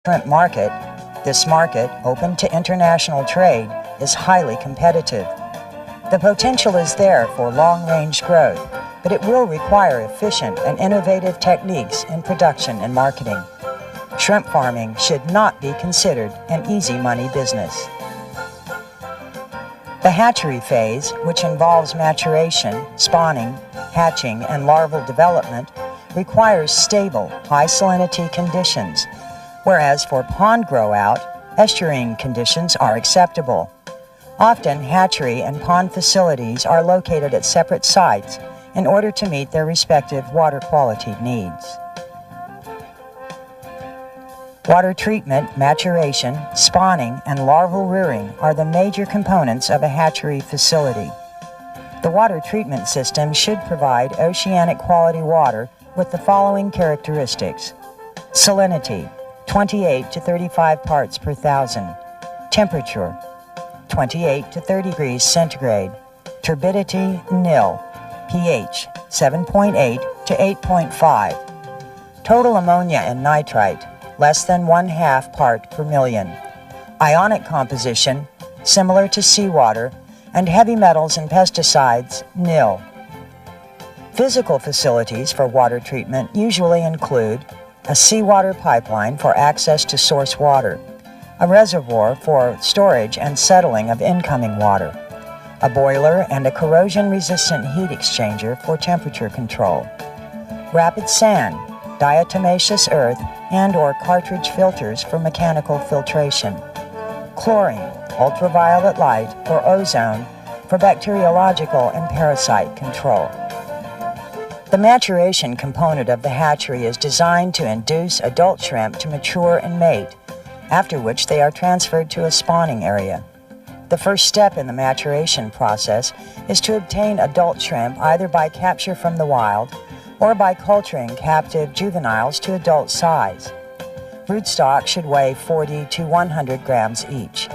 shrimp market, this market, open to international trade, is highly competitive. The potential is there for long-range growth, but it will require efficient and innovative techniques in production and marketing. Shrimp farming should not be considered an easy money business. The hatchery phase, which involves maturation, spawning, hatching, and larval development, requires stable, high salinity conditions, whereas for pond grow-out, estuarine conditions are acceptable. Often, hatchery and pond facilities are located at separate sites in order to meet their respective water quality needs. Water treatment, maturation, spawning, and larval rearing are the major components of a hatchery facility. The water treatment system should provide oceanic quality water with the following characteristics: salinity, 28 to 35 parts per thousand; temperature, 28 to 30 degrees centigrade; turbidity, nil; pH, 7.8 to 8.5; total ammonia and nitrite, less than 1/2 part per million; ionic composition, similar to seawater, and heavy metals and pesticides, nil. Physical facilities for water treatment usually include a seawater pipeline for access to source water, a reservoir for storage and settling of incoming water, a boiler and a corrosion-resistant heat exchanger for temperature control, rapid sand, diatomaceous earth, and/or cartridge filters for mechanical filtration, chlorine, ultraviolet light, or ozone for bacteriological and parasite control. The maturation component of the hatchery is designed to induce adult shrimp to mature and mate, after which they are transferred to a spawning area. The first step in the maturation process is to obtain adult shrimp either by capture from the wild or by culturing captive juveniles to adult size. Broodstock should weigh 40 to 100 grams each.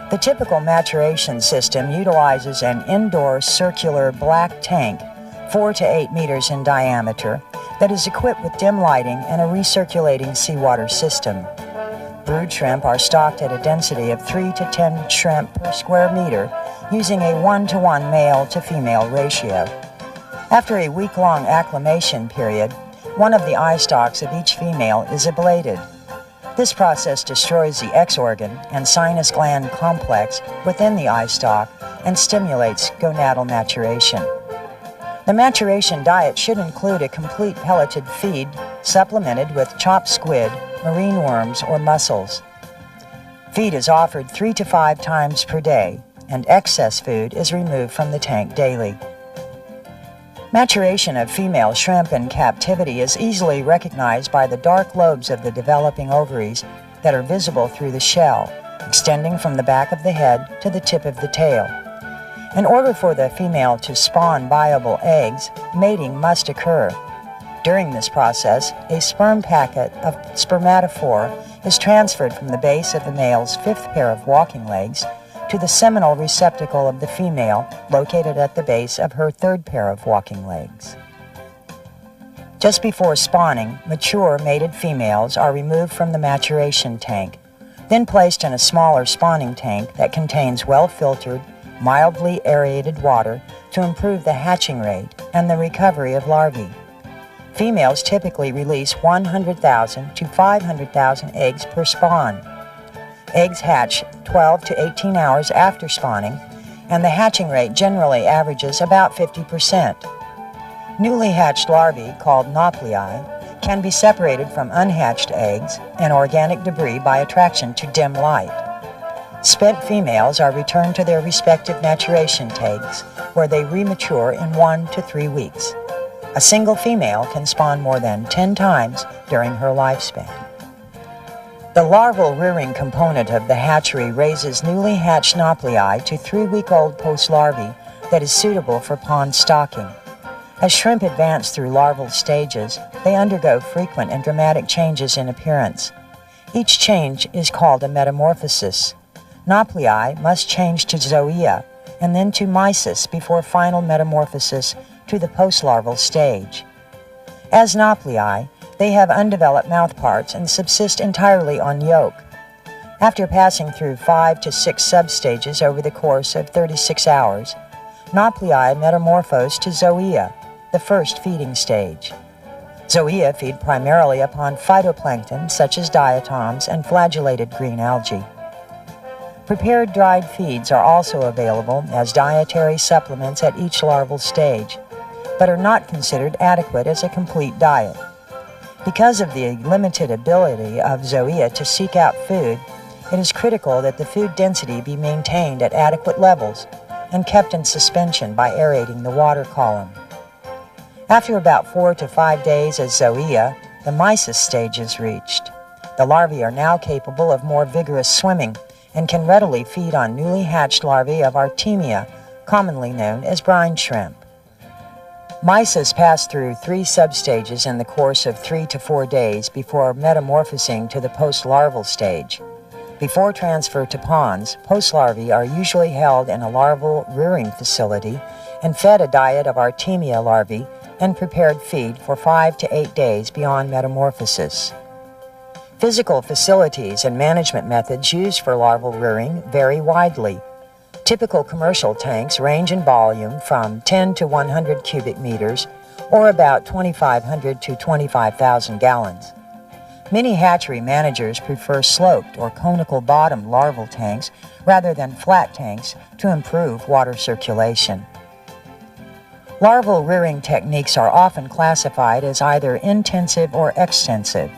The typical maturation system utilizes an indoor circular black tank, 4 to 8 meters in diameter, that is equipped with dim lighting and a recirculating seawater system. Brood shrimp are stocked at a density of 3 to 10 shrimp per square meter using a 1-to-1 male to female ratio. After a week-long acclimation period, one of the eye stalks of each female is ablated. This process destroys the X organ and sinus gland complex within the eye stalk and stimulates gonadal maturation. The maturation diet should include a complete pelleted feed supplemented with chopped squid, marine worms, or mussels. Feed is offered 3 to 5 times per day, and excess food is removed from the tank daily. Maturation of female shrimp in captivity is easily recognized by the dark lobes of the developing ovaries that are visible through the shell, extending from the back of the head to the tip of the tail. In order for the female to spawn viable eggs, mating must occur. During this process, a sperm packet of spermatophore is transferred from the base of the male's 5th pair of walking legs to the seminal receptacle of the female, located at the base of her 3rd pair of walking legs. Just before spawning, mature mated females are removed from the maturation tank, then placed in a smaller spawning tank that contains well-filtered, mildly aerated water to improve the hatching rate and the recovery of larvae. Females typically release 100,000 to 500,000 eggs per spawn. Eggs hatch 12 to 18 hours after spawning, and the hatching rate generally averages about 50%. Newly hatched larvae, called nauplii, can be separated from unhatched eggs and organic debris by attraction to dim light. Spent females are returned to their respective maturation tanks, where they remature in 1 to 3 weeks. A single female can spawn more than 10 times during her lifespan. The larval rearing component of the hatchery raises newly hatched nauplii to 3-week-old post-larvae that is suitable for pond stocking. As shrimp advance through larval stages, they undergo frequent and dramatic changes in appearance. Each change is called a metamorphosis. Nauplii must change to zoea and then to mysis before final metamorphosis to the post-larval stage. As nauplii, They have undeveloped mouthparts and subsist entirely on yolk. After passing through 5 to 6 substages over the course of 36 hours, Nauplii metamorphose to zoea, the first feeding stage. Zoea feed primarily upon phytoplankton such as diatoms and flagellated green algae. Prepared dried feeds are also available as dietary supplements at each larval stage, but are not considered adequate as a complete diet. Because of the limited ability of zoea to seek out food, it is critical that the food density be maintained at adequate levels and kept in suspension by aerating the water column. After about 4 to 5 days as zoea, the mysis stage is reached. The larvae are now capable of more vigorous swimming and can readily feed on newly hatched larvae of Artemia, commonly known as brine shrimp. Mysis pass through 3 substages in the course of 3 to 4 days before metamorphosing to the post-larval stage. Before transfer to ponds, post-larvae are usually held in a larval rearing facility and fed a diet of Artemia larvae and prepared feed for 5 to 8 days beyond metamorphosis. Physical facilities and management methods used for larval rearing vary widely. Typical commercial tanks range in volume from 10 to 100 cubic meters, or about 2,500 to 25,000 gallons. Many hatchery managers prefer sloped or conical bottom larval tanks rather than flat tanks to improve water circulation. Larval rearing techniques are often classified as either intensive or extensive.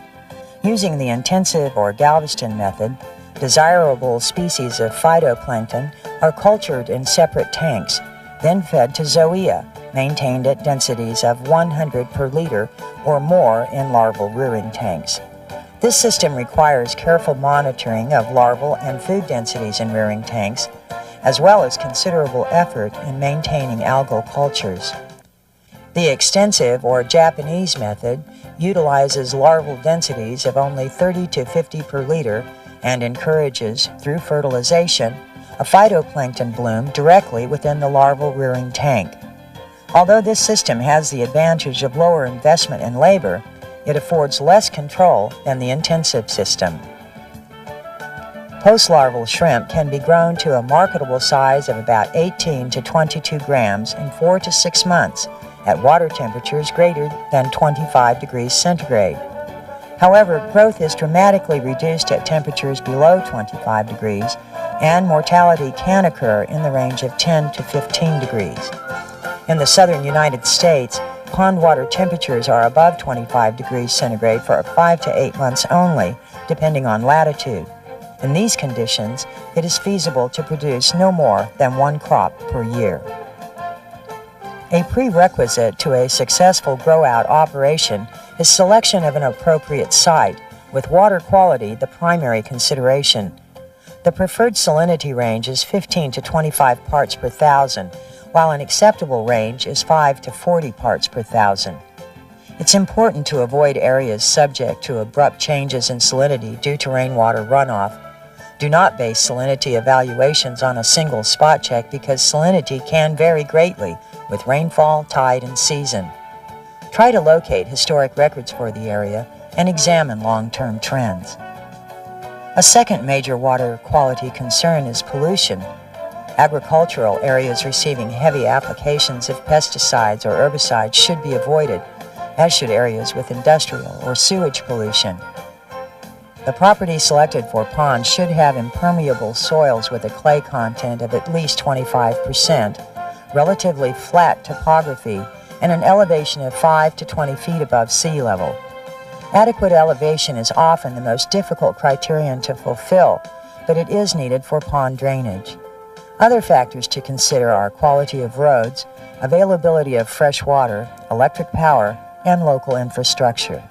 Using the intensive or Galveston method, desirable species of phytoplankton are cultured in separate tanks, then fed to zoea, maintained at densities of 100 per liter or more in larval rearing tanks. This system requires careful monitoring of larval and food densities in rearing tanks, as well as considerable effort in maintaining algal cultures. The extensive or Japanese method utilizes larval densities of only 30 to 50 per liter and encourages, through fertilization, a phytoplankton bloom directly within the larval rearing tank. Although this system has the advantage of lower investment in labor, it affords less control than the intensive system. Post-larval shrimp can be grown to a marketable size of about 18 to 22 grams in 4 to 6 months at water temperatures greater than 25 degrees centigrade. However, growth is dramatically reduced at temperatures below 25 degrees, and mortality can occur in the range of 10 to 15 degrees. In the southern United States, pond water temperatures are above 25 degrees centigrade for 5 to 8 months only, depending on latitude. In these conditions, it is feasible to produce no more than 1 crop per year. A prerequisite to a successful grow-out operation is selection of an appropriate site, with water quality the primary consideration. The preferred salinity range is 15 to 25 parts per thousand, while an acceptable range is 5 to 40 parts per thousand. It's important to avoid areas subject to abrupt changes in salinity due to rainwater runoff. Do not base salinity evaluations on a single spot check because salinity can vary greatly with rainfall, tide, and season. Try to locate historic records for the area and examine long-term trends. A second major water quality concern is pollution. Agricultural areas receiving heavy applications of pesticides or herbicides should be avoided, as should areas with industrial or sewage pollution. The property selected for ponds should have impermeable soils with a clay content of at least 25%, relatively flat topography, and an elevation of 5 to 20 feet above sea level. Adequate elevation is often the most difficult criterion to fulfill, but it is needed for pond drainage. Other factors to consider are quality of roads, availability of fresh water, electric power, and local infrastructure.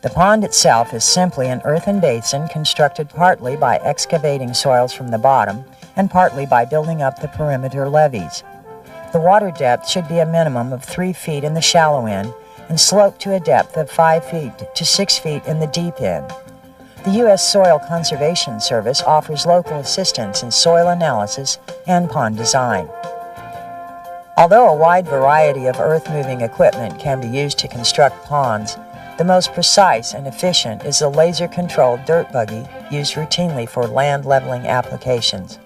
The pond itself is simply an earthen basin constructed partly by excavating soils from the bottom and partly by building up the perimeter levees. The water depth should be a minimum of 3 feet in the shallow end and slope to a depth of 5 feet to 6 feet in the deep end. The U.S. Soil Conservation Service offers local assistance in soil analysis and pond design. Although a wide variety of earth-moving equipment can be used to construct ponds, The most precise and efficient is the laser-controlled dirt buggy used routinely for land leveling applications.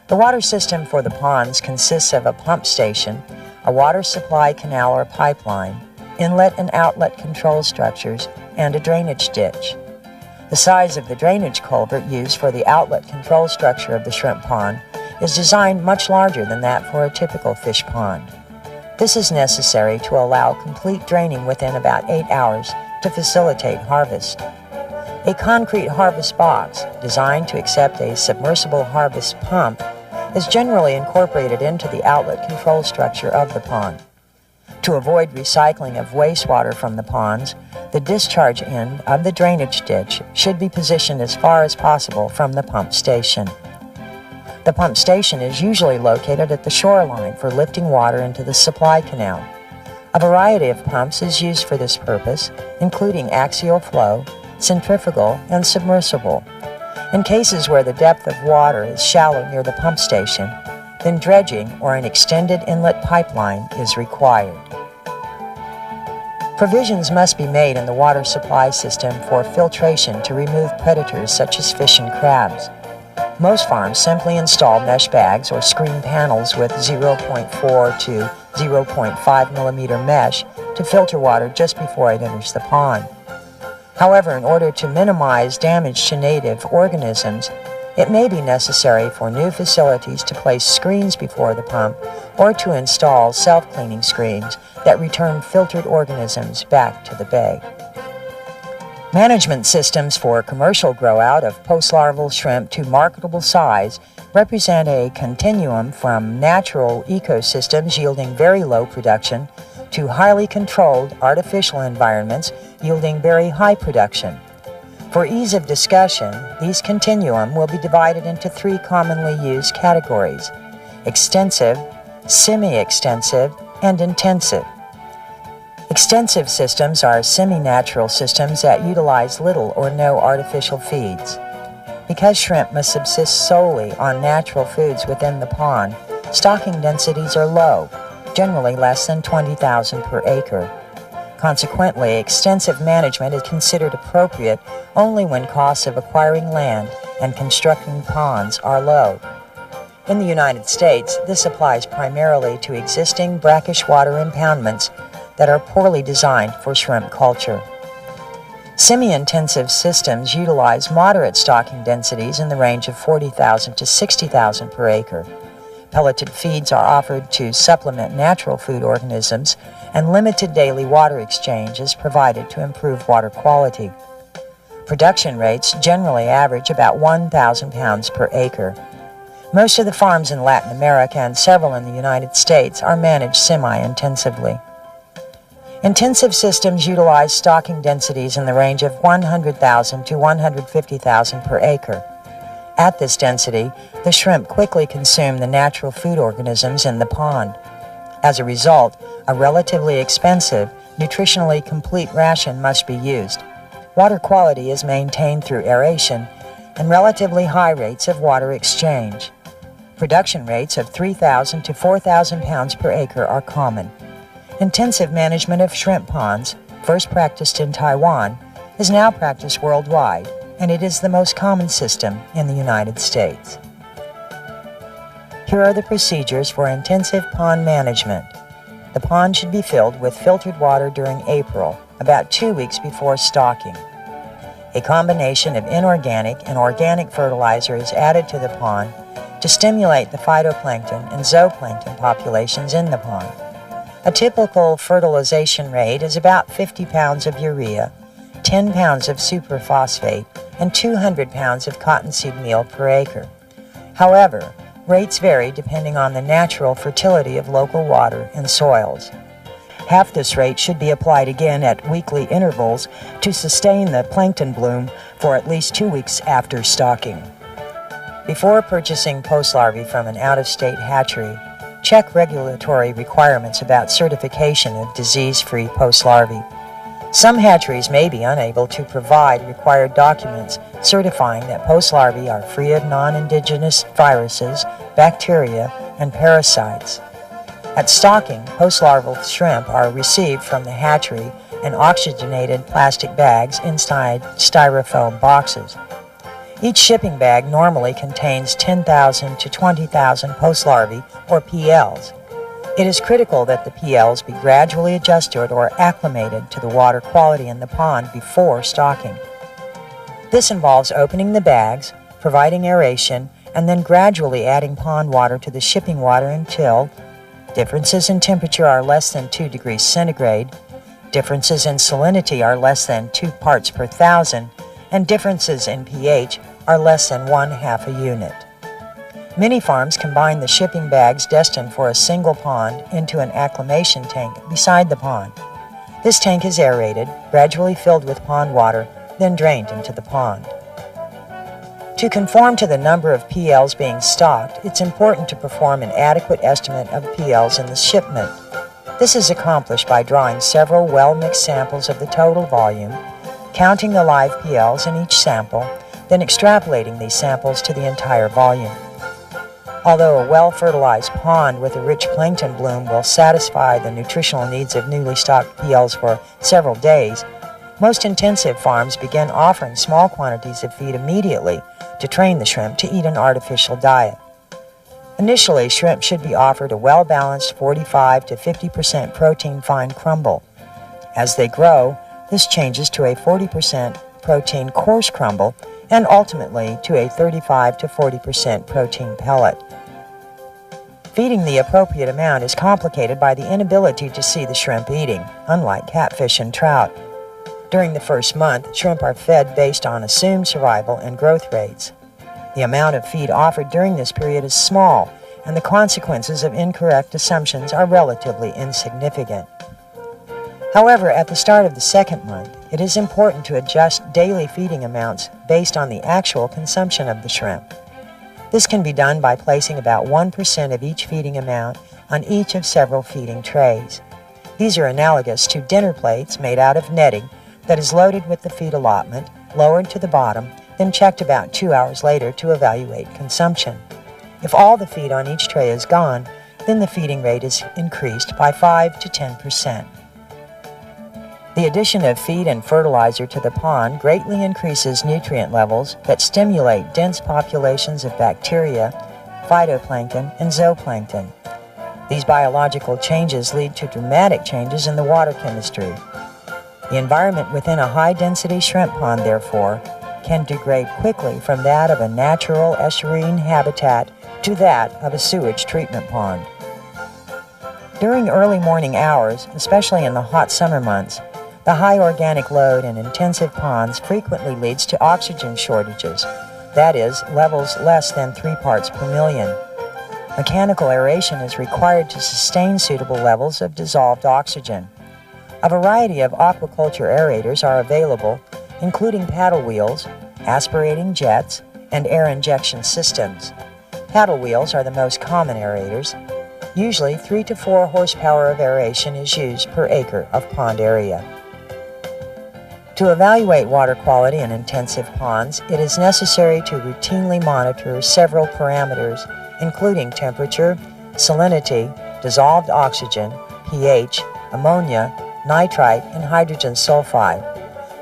The water system for the ponds consists of a pump station, a water supply canal or pipeline, inlet and outlet control structures, and a drainage ditch. The size of the drainage culvert used for the outlet control structure of the shrimp pond is designed much larger than that for a typical fish pond. This is necessary to allow complete draining within about 8 hours to facilitate harvest. A concrete harvest box, designed to accept a submersible harvest pump, is generally incorporated into the outlet control structure of the pond. To avoid recycling of wastewater from the ponds, the discharge end of the drainage ditch should be positioned as far as possible from the pump station. The pump station is usually located at the shoreline for lifting water into the supply canal. A variety of pumps is used for this purpose, including axial flow, centrifugal, and submersible. In cases where the depth of water is shallow near the pump station, then dredging or an extended inlet pipeline is required. Provisions must be made in the water supply system for filtration to remove predators such as fish and crabs. Most farms simply install mesh bags or screen panels with 0.4 to 0.5 millimeter mesh to filter water just before it enters the pond. However, in order to minimize damage to native organisms, it may be necessary for new facilities to place screens before the pump or to install self-cleaning screens that return filtered organisms back to the bay. Management systems for commercial grow-out of post-larval shrimp to marketable size represent a continuum from natural ecosystems yielding very low production to highly controlled artificial environments yielding very high production. For ease of discussion, these continuum will be divided into 3 commonly used categories: extensive, semi-extensive, and intensive. Extensive systems are semi-natural systems that utilize little or no artificial feeds. Because shrimp must subsist solely on natural foods within the pond, stocking densities are low, generally less than 20,000 per acre. Consequently, extensive management is considered appropriate only when costs of acquiring land and constructing ponds are low. In the United States, this applies primarily to existing brackish water impoundments that are poorly designed for shrimp culture. Semi-intensive systems utilize moderate stocking densities in the range of 40,000 to 60,000 per acre. Pelleted feeds are offered to supplement natural food organisms, and limited daily water exchange is provided to improve water quality. Production rates generally average about 1,000 pounds per acre. Most of the farms in Latin America and several in the United States are managed semi-intensively. Intensive systems utilize stocking densities in the range of 100,000 to 150,000 per acre. At this density, the shrimp quickly consume the natural food organisms in the pond. As a result, a relatively expensive, nutritionally complete ration must be used. Water quality is maintained through aeration and relatively high rates of water exchange. Production rates of 3,000 to 4,000 pounds per acre are common. Intensive management of shrimp ponds, first practiced in Taiwan, is now practiced worldwide, and it is the most common system in the United States. Here are the procedures for intensive pond management. The pond should be filled with filtered water during April, about 2 weeks before stocking. A combination of inorganic and organic fertilizer is added to the pond to stimulate the phytoplankton and zooplankton populations in the pond. A typical fertilization rate is about 50 pounds of urea, 10 pounds of superphosphate, and 200 pounds of cottonseed meal per acre. However, rates vary depending on the natural fertility of local water and soils. Half this rate should be applied again at weekly intervals to sustain the plankton bloom for at least 2 weeks after stocking. Before purchasing post larvae from an out-of-state hatchery, check regulatory requirements about certification of disease-free post larvae. Some hatcheries may be unable to provide required documents certifying that post larvae are free of non-indigenous viruses, bacteria, and parasites. At stocking, post-larval shrimp are received from the hatchery in oxygenated plastic bags inside styrofoam boxes. Each shipping bag normally contains 10,000 to 20,000 post-larvae, or PLs. It is critical that the PLs be gradually adjusted or acclimated to the water quality in the pond before stocking. This involves opening the bags, providing aeration, and then gradually adding pond water to the shipping water until differences in temperature are less than 2 degrees centigrade, differences in salinity are less than 2 parts per thousand, and differences in pH are less than 1/2 a unit. Many farms combine the shipping bags destined for a single pond into an acclimation tank beside the pond. This tank is aerated, gradually filled with pond water, then drained into the pond. To conform to the number of PLs being stocked, it's important to perform an adequate estimate of PLs in the shipment. This is accomplished by drawing several well-mixed samples of the total volume, counting the live PLs in each sample, then extrapolating these samples to the entire volume. Although a well-fertilized pond with a rich plankton bloom will satisfy the nutritional needs of newly stocked PLs for several days, most intensive farms begin offering small quantities of feed immediately to train the shrimp to eat an artificial diet. Initially, shrimp should be offered a well-balanced 45 to 50% protein fine crumble. As they grow, this changes to a 40% protein coarse crumble and ultimately to a 35 to 40% protein pellet. Feeding the appropriate amount is complicated by the inability to see the shrimp eating, unlike catfish and trout. During the first month, shrimp are fed based on assumed survival and growth rates. The amount of feed offered during this period is small, and the consequences of incorrect assumptions are relatively insignificant. However, at the start of the second month, it is important to adjust daily feeding amounts based on the actual consumption of the shrimp. This can be done by placing about 1% of each feeding amount on each of several feeding trays. These are analogous to dinner plates made out of netting that is loaded with the feed allotment, lowered to the bottom, then checked about 2 hours later to evaluate consumption. If all the feed on each tray is gone, then the feeding rate is increased by 5 to 10%. The addition of feed and fertilizer to the pond greatly increases nutrient levels that stimulate dense populations of bacteria, phytoplankton, and zooplankton. These biological changes lead to dramatic changes in the water chemistry. The environment within a high-density shrimp pond, therefore, can degrade quickly from that of a natural estuarine habitat to that of a sewage treatment pond. During early morning hours, especially in the hot summer months, the high organic load in intensive ponds frequently leads to oxygen shortages, that is, levels less than 3 parts per million. Mechanical aeration is required to sustain suitable levels of dissolved oxygen. A variety of aquaculture aerators are available, including paddle wheels, aspirating jets, and air injection systems. Paddle wheels are the most common aerators. Usually 3 to 4 horsepower of aeration is used per acre of pond area. To evaluate water quality in intensive ponds, it is necessary to routinely monitor several parameters, including temperature, salinity, dissolved oxygen, pH, ammonia, nitrite, and hydrogen sulfide.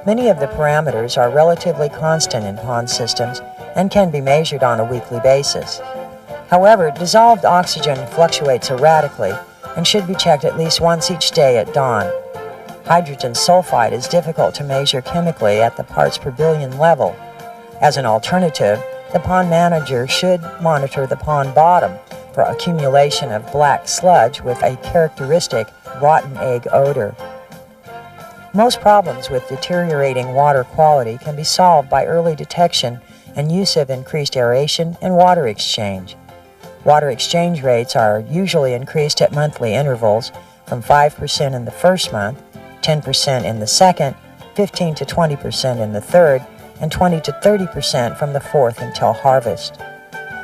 Many of the parameters are relatively constant in pond systems and can be measured on a weekly basis. However, dissolved oxygen fluctuates erratically and should be checked at least once each day at dawn. Hydrogen sulfide is difficult to measure chemically at the parts per billion level. As an alternative, the pond manager should monitor the pond bottom for accumulation of black sludge with a characteristic rotten egg odor. Most problems with deteriorating water quality can be solved by early detection and use of increased aeration and water exchange. Water exchange rates are usually increased at monthly intervals from 5% in the first month, 10% in the second, 15 to 20% in the third, and 20 to 30% from the fourth until harvest.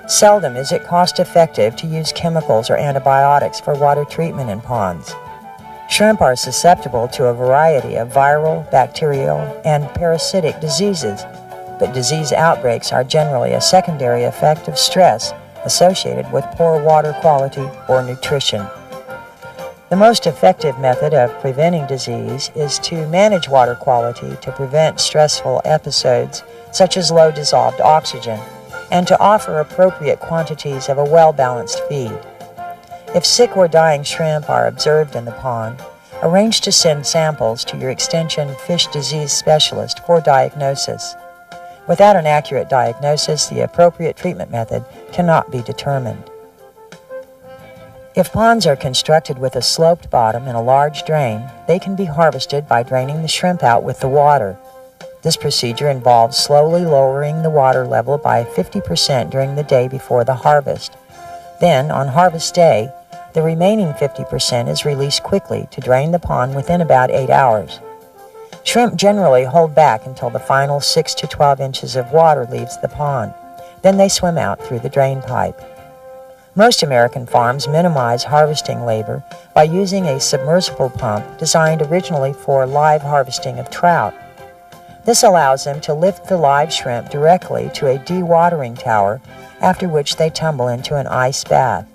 Seldom is it cost-effective to use chemicals or antibiotics for water treatment in ponds. Shrimp are susceptible to a variety of viral, bacterial, and parasitic diseases, but disease outbreaks are generally a secondary effect of stress associated with poor water quality or nutrition. The most effective method of preventing disease is to manage water quality to prevent stressful episodes such as low dissolved oxygen, and to offer appropriate quantities of a well-balanced feed. If sick or dying shrimp are observed in the pond, arrange to send samples to your Extension fish disease specialist for diagnosis. Without an accurate diagnosis, the appropriate treatment method cannot be determined. If ponds are constructed with a sloped bottom and a large drain, they can be harvested by draining the shrimp out with the water. This procedure involves slowly lowering the water level by 50% during the day before the harvest. Then, on harvest day, the remaining 50% is released quickly to drain the pond within about 8 hours. Shrimp generally hold back until the final 6 to 12 inches of water leaves the pond. Then they swim out through the drain pipe. Most American farms minimize harvesting labor by using a submersible pump designed originally for live harvesting of trout. This allows them to lift the live shrimp directly to a dewatering tower, after which they tumble into an ice bath.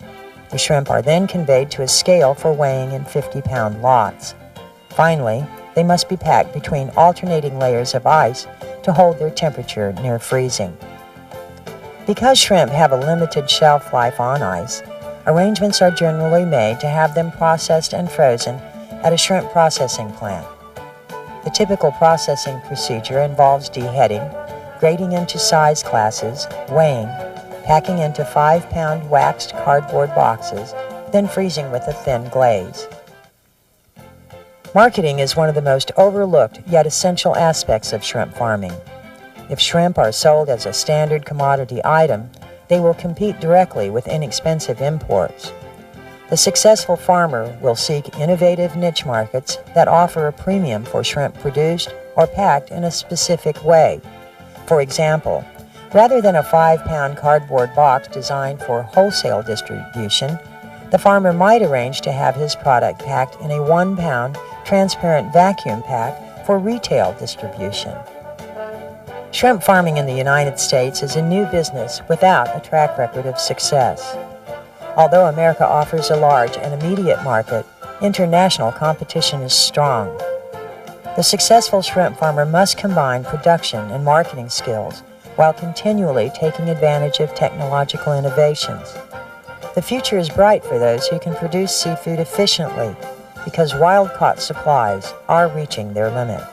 The shrimp are then conveyed to a scale for weighing in 50-pound lots. Finally, they must be packed between alternating layers of ice to hold their temperature near freezing. Because shrimp have a limited shelf life on ice, arrangements are generally made to have them processed and frozen at a shrimp processing plant. The typical processing procedure involves deheading, grading into size classes, weighing, packing into 5-pound waxed cardboard boxes, then freezing with a thin glaze. Marketing is one of the most overlooked yet essential aspects of shrimp farming. If shrimp are sold as a standard commodity item, they will compete directly with inexpensive imports. The successful farmer will seek innovative niche markets that offer a premium for shrimp produced or packed in a specific way. For example, rather than a 5-pound cardboard box designed for wholesale distribution, the farmer might arrange to have his product packed in a 1-pound transparent vacuum pack for retail distribution. Shrimp farming in the United States is a new business without a track record of success. Although America offers a large and immediate market, international competition is strong. The successful shrimp farmer must combine production and marketing skills while continually taking advantage of technological innovations. The future is bright for those who can produce seafood efficiently because wild-caught supplies are reaching their limit.